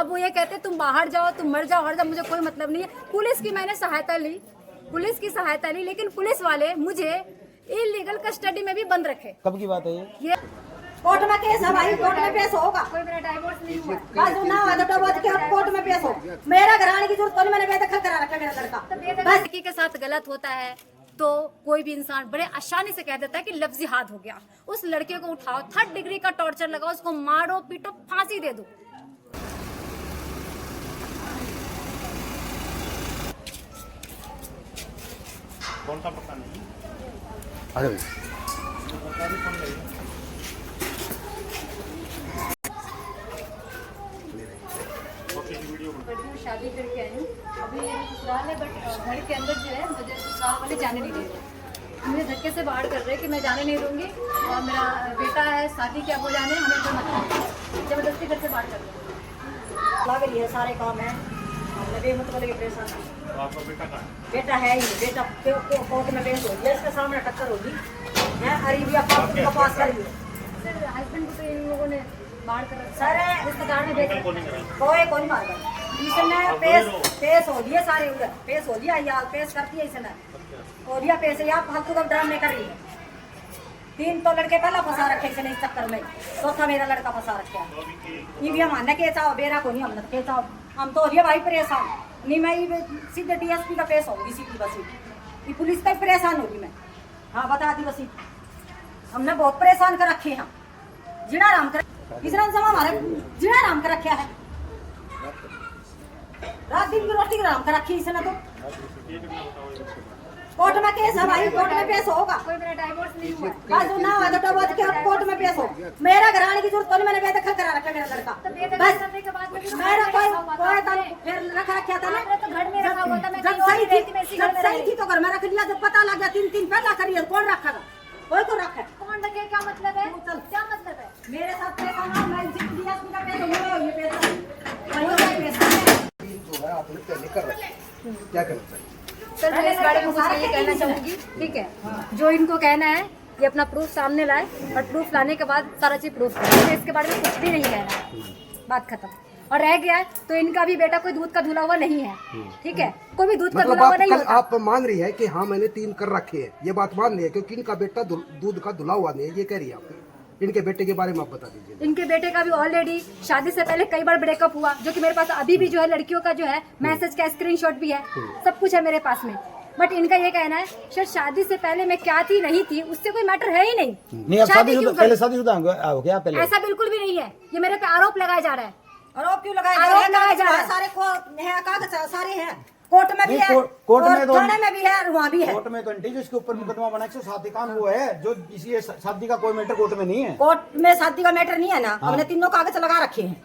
अब वो ये कहते तुम बाहर जाओ, तुम मर जाओ, हर जाओ, मुझे कोई मतलब नहीं है। पुलिस की मैंने सहायता ली, पुलिस की सहायता ली, लेकिन पुलिस वाले मुझे इलीगल कस्टडी में भी बंद रखे। कब की बात है ये? कोर्ट में केस है भाई, कोर्ट में पेश होगा। कोई मेरा डाइवोर्स नहीं हुआ है। बस ना हुआ तो डबोच के कोर्ट में पेश हो। मेरा घर आने की जरूरत नहीं, मैंने बेदखल करा रखा मेरा लड़का। बस लड़की के साथ गलत होता है तो कोई भी इंसान बड़े आसानी से कह देता है कि लफ्जी हाथ हो गया। उस लड़के को उठाओ, 3rd डिग्री का टॉर्चर लगाओ, उसको मारो पीटो, फांसी दे दो। कौन सा पता नहीं। अरे शादी करके आई हूँ, अभी ससुराल है, बट घर के अंदर जो है मुझे ससुराल वाले जाने नहीं दे रहे। मुझे धक्के से बाहर कर रहे हैं कि मैं जाने नहीं दूंगी, और मेरा बेटा है, शादी क्या हो जाने, हमें कोई मतलब जबरदस्ती घर से बाहर कर रहे हैं। लग रही है सारे काम है, लगे मतलब के परेशान। तो आपका बेटा कहाँ है? बेटा है ही, बेटा कोर्ट में पेश होगी, इसके सामने टक्कर होगी है। अरेबिया कपास कर ली सर, हस्बैंड को तो इन लोगों ने बाहर कर रखा सर, है, रिश्तेदार ने भेजा। कोई मार गया इसने। पेश हो दिए सारे उधर, पेश हो दिया या पेश करती है इसने, हो दिया पेश। या फालतू का ड्रामे कर रही है। 3 तो लड़के पहला फंसा रखे इसने इस चक्कर में, चौथा मेरा लड़का फंसा रखा ये भी हम आने के चाहो बेरा को नहीं, हम के चाहो हम तो हो रही भाई परेशान नहीं। मैं सीधे DSP का पेश होगी सीधी बसी, ये पुलिस का परेशान होगी मैं। हाँ बता दी बसी, हमने बहुत परेशान कर रखे हैं। जिना राम कर इसने हमारे जिना राम कर रखा है, रात दिन की रोटी राम कर रखी इसने। तो कोर्ट में केस है भाई, कोर्ट में पेश होगा। कोई मेरा डाइवोर्स नहीं हुआ है। बस ना हुआ तो डबोच के कोर्ट में पेश हो। मेरा घर आने की जरूरत नहीं, मैंने बेदखल करा रखा मेरा लड़का। तो बेदखल बस करने के बाद में भी मेरा कोई आपने फिर रखा रखा था ना, तो घर में रखा हुआ था, मैं जब कहीं और सही नहीं रहती, मैं इसी घर में सही रहती। थी तो घर में रख लिया। जब पता लग गया 3 पैदा करिए, कौन रखेगा? कोई को रखे। कौन रखे, क्या मतलब है, चल। क्या मतलब है? मेरे साथ परेशान हो, मैं DSP का पेश हो, ये पेश वही पेश है। आपने पहले कर रखा है, क्या करना चाहिए? सर, मैं इस बारे में कुछ नहीं कहना चाहूंगी, ठीक है? जो इनको कहना है ये अपना प्रूफ सामने लाए, और प्रूफ लाने के बाद सारा चीज प्रूफ करें। मुझे इसके बारे में कुछ भी नहीं कहना है, बात खत्म। और रह गया तो इनका भी बेटा कोई दूध का धुला हुआ नहीं है, ठीक है? कोई भी दूध का मतलब धुला हुआ नहीं होता। आप मान रही है कि हाँ मैंने 3 कर रखे हैं, ये बात मान रही है, क्योंकि इनका बेटा दूध का धुला हुआ नहीं है, ये कह रही है आप। इनके बेटे के बारे में आप बता दीजिए। इनके बेटे का भी ऑलरेडी शादी से पहले कई बार ब्रेकअप हुआ, जो कि मेरे पास अभी भी जो है लड़कियों का जो है मैसेज का स्क्रीनशॉट भी है, सब कुछ है मेरे पास में। बट इनका ये कहना है सर शादी से पहले मैं क्या थी नहीं थी उससे कोई मैटर है ही नहीं। नहीं, आप शादीशुदा पहले शादीशुदा हो क्या पहले? ऐसा बिल्कुल भी नहीं है, ये मेरे पे आरोप लगाया जा रहा है। आरोप क्यों लगाए आरोप लगाया जा रहा है। सारे को है, कागज सारे हैं, कोर्ट में भी है, कोर्ट में तो थाने में भी है, और वहाँ भी है। कोर्ट में तो आंटी जिसके ऊपर मुकदमा बना 107 कान हुआ है, जो इसी शादी का कोई मैटर कोर्ट में नहीं है। कोर्ट में शादी का मैटर नहीं है ना, हमने 3 कागज लगा रखे हैं।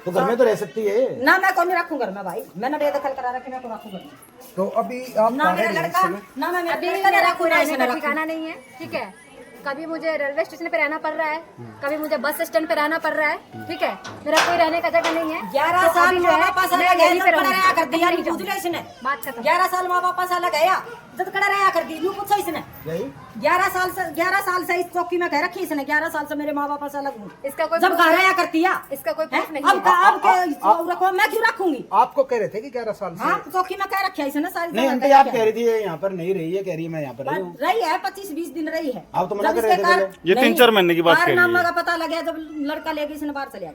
तो घर में तो रह सकती है ना, मैं कौन रखूं घर में भाई, मैंने बेदखल करा रखे, मैं को रखूं घर में। तो अभी आप ना मेरा लड़का, ना मैं मेरा अभी लड़का मेरा रखूं, कोई ना रहने इसने का रखूं। ठिकाना नहीं है, ठीक है? कभी मुझे रेलवे स्टेशन पे रहना पड़ रहा है, कभी मुझे बस स्टैंड पे रहना पड़ रहा है, ठीक है? मेरा कोई रहने का जगह नहीं है। 11 तो साल अभी जो माँ है, बाप से मैं लगे, यहीं जब पे कड़ा रहूंगी, रहा कर दिया, नहीं जाऊंगी। बुझले इसने। बात खत्म। 11 साल माँ बाप से लगाया, जब कड़ा रहा कर दी, यूं पूछो इसने। 11 साल से इस चौकी में कह रखी इसने, 11 साल से मेरे माँ बाप से लगूं। इसका कोई जब घर आया करती है, इसका कोई प्रूफ नहीं अब रखो, मैं क्यों रखूंगी? आपको कह रहे थे कि 11 साल से? हाँ, चौकी में कह रखा इसने सारी। नहीं आंटी, आप कह रही थी यहाँ पर नहीं रही है, कह रही है मैं यहाँ पर रही हूँ। रही है 25-20 दिन रही है। आप तो मना जब कर रहे थे इसके पहले। ये 3-4 महीने की बात कह रही है। कारनामा का पता लगा जब लड़का लेके इसने बाहर चले गया,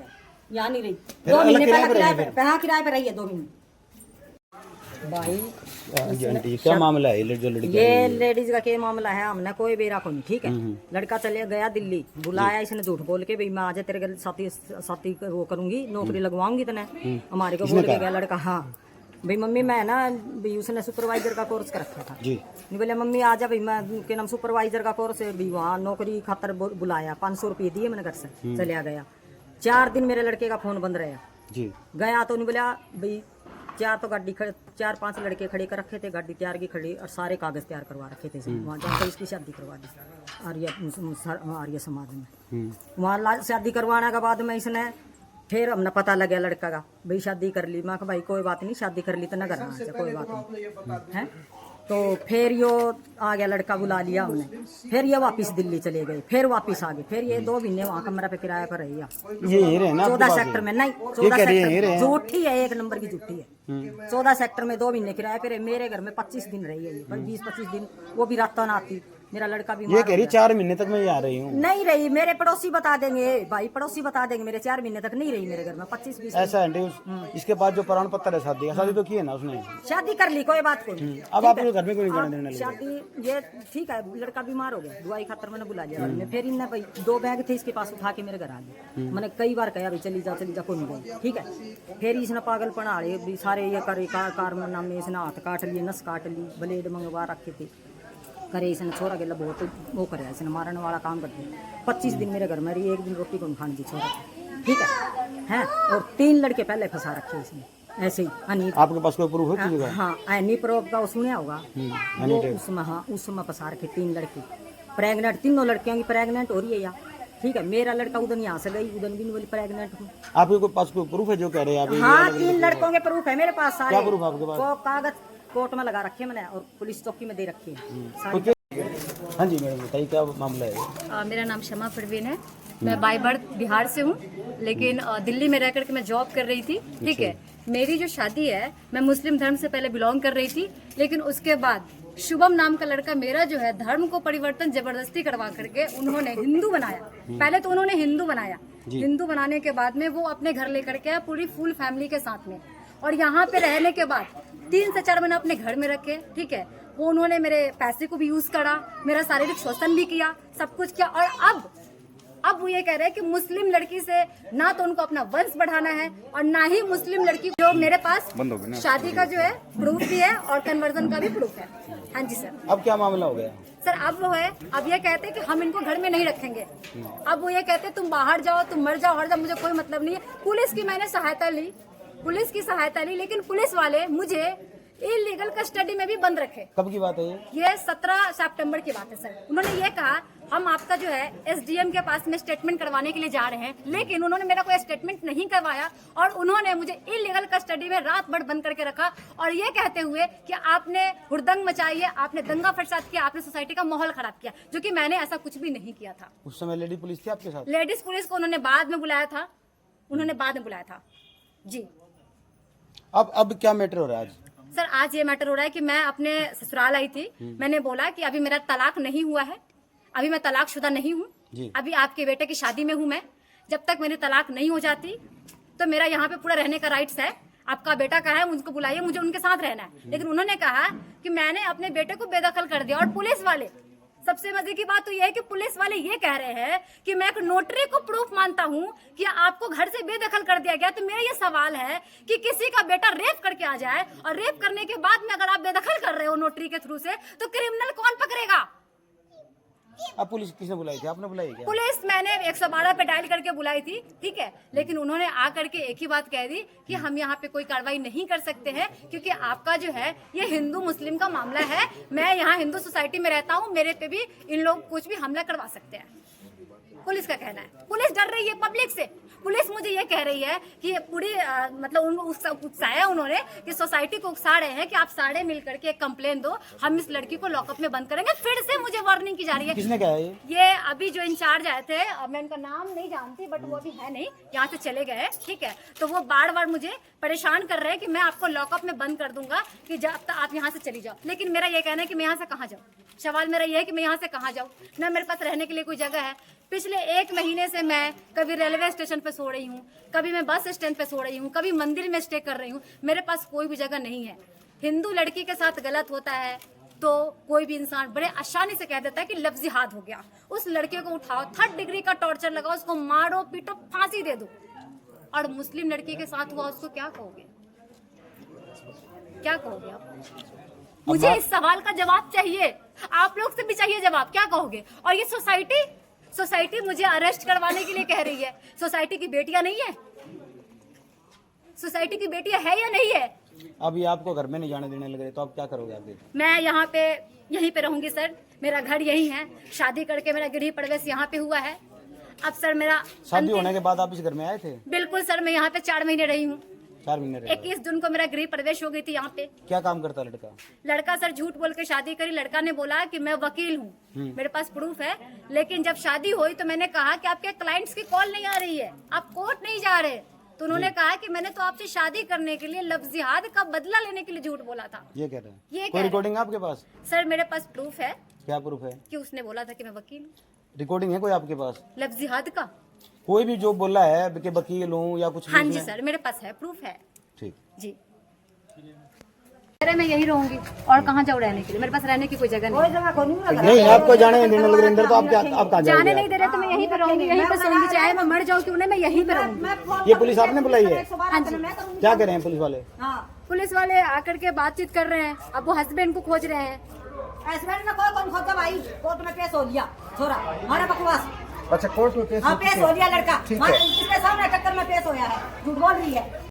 यहाँ नहीं रही। फिर 2 अलग महीने किराए पहले पे रही किराए पे, हाँ किराए पे रही है 2 महीने। भाई आंटी क्या मामला है जो लड़की? ये लेडीज का क्या मामला है, हमने कोई बेरा को नहीं, ठीक है? लड़का चले गया दिल्ली, बुलाया इसने झूठ बोल के, भाई मैं आज तेरे घर साथी वो करूंगी, नौकरी लगवाऊंगी तने, हमारे को बोल के गया लड़का। हाँ भाई मम्मी मैं ना, भाई उसने सुपरवाइजर का कोर्स कर रखा था जी। नहीं बोले मम्मी आ जा भाई, मैं के नाम सुपरवाइजर का कोर्स है भी, वहाँ नौकरी खातर बुलाया, 500 रुपये दिए मैंने घर से, चलिया गया। 4 दिन मेरे लड़के का फोन बंद रहा जी। गया तो नहीं बोला भाई, 4-5 लड़के खड़े कर रखे थे, गाड़ी तैयार की खड़ी, और सारे कागज तैयार करवा रखे थे। वहाँ जाकर इसकी शादी करवा दी आर्य समाज में। वहाँ शादी करवाने के बाद में इसने फिर हमने पता लग गया लड़का का, भाई शादी कर ली। मैं कहा भाई कोई बात नहीं, शादी कर ली तो न करना, कोई बात नहीं है। तो फिर यो आ गया, लड़का बुला लिया हमने, फिर ये वापस दिल्ली चले गए, फिर वापस आ गए, फिर ये 2 महीने वहाँ कमरा पे किराया पर रही। ये रहे ना 14 सेक्टर में, नहीं 14 सेक्टर झूठी है, 1 नंबर की झूठी है। 14 सेक्टर में 2 महीने किराया पे रहे। मेरे घर में 25 दिन रही है ये, 20-25 दिन, वो भी रातों ना आती। मेरा लड़का भी ये कह रही 4 महीने तक मैं आ रही हूँ। नहीं रही, मेरे पड़ोसी बता देंगे भाई, पड़ोसी बता देंगे, मेरे 4 महीने तक नहीं रही मेरे घर में, 25-20 ऐसा है इसके बाद जो प्रमाण पत्र है शादी तो की है ना उसने, शादी कर ली, कोई बात नहीं। अब आप लोग घर में कोई नहीं जाने देने लगे। शादी ये ठीक है, लड़का बीमार हो गया, दवाई खातर मैंने बुला लिया घर में। फिर इनने भाई 2 बैग थे इसके पास, उठा के मेरे घर आ गए। मैंने कई बार कहा भाई चली जा कोई नहीं गई, ठीक है। फिर इसने पागलपन आ रहे सारे ये करे, कार नाम में इसने हाथ काट लिए, नस काट ली, ब्लेड मंगवा रखे थे, करे इसने छोरा गेला बहुत वो करे, इसने मारने वाला काम कर दिया। 25 दिन मेरे घर में रही, 1 दिन रोटी को खाने दी छोरा, ठीक है। और 3 लड़के पहले फंसा रखे इसने ऐसे ही। आपके पास कोई प्रूफ है किसी का? हाँ, एनी प्रूफ का सुना होगा वो, उसमें हाँ उसमें फंसा रखे 3 लड़की, प्रेग्नेंट, तीनों लड़कियों की प्रेग्नेंट हो रही है यहाँ, ठीक है। मेरा लड़का उधर यहाँ से गई, उधर भी बोली प्रेग्नेंट हूँ। आपके पास कोई प्रूफ है जो कह रहे हैं आप? हाँ, 3 लड़कों के प्रूफ है मेरे पास सारे। क्या प्रूफ आपके पास? वो कागज कोर्ट में लगा रखे मैंने और पुलिस चौकी में दे रखी है। हाँ जी मैडम बताइए क्या मामला है? मेरा नाम शमा परवीन है, मैं बाय बर्थ बिहार से हूँ, लेकिन दिल्ली में रह करके मैं जॉब कर रही थी, ठीक है। मेरी जो शादी है, मैं मुस्लिम धर्म से पहले बिलोंग कर रही थी, लेकिन उसके बाद शुभम नाम का लड़का मेरा जो है धर्म को परिवर्तन जबरदस्ती करवा करके उन्होंने हिंदू बनाया। पहले तो उन्होंने हिंदू बनाया, हिंदू बनाने के बाद में वो अपने घर लेकर के आया पूरी फुल फैमिली के साथ में, और यहाँ पे रहने के बाद 3 से 4 महीने अपने घर में रखे, ठीक है। वो उन्होंने मेरे पैसे को भी यूज करा, मेरा शारीरिक शोषण भी किया, सब कुछ किया। और अब वो ये कह रहे हैं कि मुस्लिम लड़की से ना तो उनको अपना वंश बढ़ाना है और ना ही मुस्लिम लड़की, जो मेरे पास शादी का जो है प्रूफ भी है और कन्वर्जन का भी प्रूफ है। हाँ जी सर। अब क्या मामला हो गया सर? अब वो है, अब ये कहते हैं कि हम इनको घर में नहीं रखेंगे। अब वो ये कहते हैं तुम बाहर जाओ, तुम मर जाओ, हर जाओ, मुझे कोई मतलब नहीं है। पुलिस की मैंने सहायता ली, पुलिस की सहायता ली, लेकिन पुलिस वाले मुझे इलीगल कस्टडी में भी बंद रखे। कब की बात है ये 17 सितंबर की बात है सर। उन्होंने ये कहा हम आपका जो है एसडीएम के पास में स्टेटमेंट करवाने के लिए जा रहे हैं, लेकिन उन्होंने मेरा कोई स्टेटमेंट नहीं करवाया और उन्होंने मुझे इलीगल कस्टडी में रात भर बंद करके रखा, और ये कहते हुए कि आपने हुड़दंग मचाई है, आपने दंगा फसाद किया, आपने सोसाइटी का माहौल खराब किया, जो कि मैंने ऐसा कुछ भी नहीं किया था। उस समय लेडी पुलिस थी आपके साथ? लेडीज पुलिस को उन्होंने बाद में बुलाया था, उन्होंने बाद में बुलाया था जी। अब क्या मैटर हो रहा है आज? सर आज ये मैटर हो रहा है कि मैं अपने ससुराल आई थी, मैंने बोला कि अभी मेरा तलाक नहीं हुआ है, अभी मैं तलाकशुदा नहीं हूँ, अभी आपके बेटे की शादी में हूँ मैं, जब तक मेरी तलाक नहीं हो जाती तो मेरा यहाँ पे पूरा रहने का राइट्स है। आपका बेटा कहा है मुझको बुलाइए, मुझे उनके साथ रहना है, लेकिन उन्होंने कहा कि मैंने अपने बेटे को बेदखल कर दिया। और पुलिस वाले, सबसे मजे की बात तो यह है कि पुलिस वाले ये कह रहे हैं कि मैं एक नोटरी को प्रूफ मानता हूं कि आपको घर से बेदखल कर दिया गया। तो मेरा ये सवाल है कि किसी का बेटा रेप करके आ जाए और रेप करने के बाद में अगर आप बेदखल कर रहे हो नोटरी के थ्रू से, तो क्रिमिनल कौन पकड़ेगा? अब पुलिस किसने बुलाई थी? आपने बुलाई क्या? पुलिस मैंने 112 पे डायल करके बुलाई थी, ठीक है, लेकिन उन्होंने आकर के एक ही बात कह दी कि हम यहाँ पे कोई कार्रवाई नहीं कर सकते हैं, क्योंकि आपका जो है ये हिंदू मुस्लिम का मामला है। मैं यहाँ हिंदू सोसाइटी में रहता हूँ, मेरे पे भी इन लोग कुछ भी हमला करवा सकते हैं, पुलिस का कहना है। पुलिस डर रही है पब्लिक से। पुलिस मुझे ये कह रही है कि ये पूरी मतलब उनको उकसाया उन्होंने कि सोसाइटी को उकसा रहे हैं कि आप सारे मिल करके एक कंप्लेन दो, हम इस लड़की को लॉकअप में बंद करेंगे। फिर से मुझे वार्निंग की जा रही है। किसने कहा है ये अभी जो इंचार्ज आए थे, मैं उनका नाम नहीं जानती, बट वो अभी है नहीं, यहाँ से चले गए, ठीक है। तो वो बार बार मुझे परेशान कर रहे हैं कि मैं आपको लॉकअप में बंद कर दूंगा कि जब तक आप यहाँ से चली जाओ। लेकिन मेरा ये कहना है कि मैं यहाँ से कहाँ जाऊँ? सवाल मेरा ये है कि मैं यहाँ से कहाँ जाऊँ? ना मेरे पास रहने के लिए कोई जगह है। पिछले 1 महीने से मैं कभी रेलवे स्टेशन पे सो रही हूँ, कभी मैं बस स्टैंड पे सो रही हूँ, कभी मंदिर में स्टे कर रही हूँ। मेरे पास कोई भी जगह नहीं है। हिंदू लड़की के साथ गलत होता है तो कोई भी इंसान बड़े आसानी से कह देता है कि लफ्जी हाथ हो गया। उस लड़के को उठाओ, 3rd डिग्री का टॉर्चर लगाओ, उसको मारो पीटो, फांसी दे दो। और मुस्लिम लड़की के साथ हुआ, उसको क्या कहोगे? क्या कहोगे आप? मुझे इस सवाल का जवाब चाहिए, आप लोग से भी चाहिए जवाब। क्या कहोगे? और ये सोसाइटी मुझे अरेस्ट करवाने के लिए कह रही है। सोसाइटी की बेटियां नहीं है? सोसाइटी की बेटियां है या नहीं है? अभी आपको घर में नहीं जाने देने लग रहे, तो आप क्या करोगे आगे? मैं यहाँ पे यहीं पे रहूंगी सर, मेरा घर यही है। शादी करके मेरा गृह प्रवेश यहाँ पे हुआ है। अब सर मेरा शादी होने के बाद आप इस घर में आए थे? बिल्कुल सर, मैं यहाँ पे 4 महीने रही हूँ। 4 महीने रहेगा। 21 जून को मेरा गृह प्रवेश हो गई थी यहाँ पे। क्या काम करता है लड़का? लड़का सर झूठ बोल के शादी करी। लड़का ने बोला कि मैं वकील हूँ, मेरे पास प्रूफ है। लेकिन जब शादी हुई तो मैंने कहा कि आपके क्लाइंट्स की कॉल नहीं आ रही है, आप कोर्ट नहीं जा रहे। तो उन्होंने कहा कि मैंने तो आपसे शादी करने के लिए लफ्जियात का बदला लेने के लिए झूठ बोला था। ये कह रहे हैं। ये कोई कह रहे रिकॉर्डिंग है आपके पास? सर मेरे पास प्रूफ है क्या प्रूफ है? कि उसने बोला था कि मैं वकील हूँ। रिकॉर्डिंग है कोई आपके पास? लफ्जियात का। कोई भी जो बोला है कि वकील हूँ या कुछ भी हाँ जी इसमें? सर, मेरे पास है, प्रूफ है ठीक। जी। अरे मैं यही रहूंगी और कहाँ जाऊँ रहने के लिए, मेरे पास रहने की कोई जगह नहीं। कोई जगह को नहीं लगा। नहीं, आपको जाने नहीं देने लग रहे अंदर, तो आप कहाँ जाने जाओगे? नहीं दे रहे तो मैं यहीं पे रहूंगी, यहीं पे सोऊंगी, चाहे मैं मर जाऊँ क्यों नहीं, मैं यहीं पे रहूंगी। ये पुलिस आपने बुलाई है? हाँ जी। क्या कह रहे हैं पुलिस वाले? हाँ पुलिस वाले आकर के बातचीत कर रहे हैं, अब वो हस्बैंड को खोज रहे हैं। हस्बैंड ने कौन खोजा भाई, कोर्ट में पेश हो लिया छोरा, हमारा बकवास। अच्छा कोर्ट में पेश हाँ हो पेश चुके हो लिया लड़का, ठीक है। इसके सामने टक्कर में पेश होया है, झूठ बोल रही है।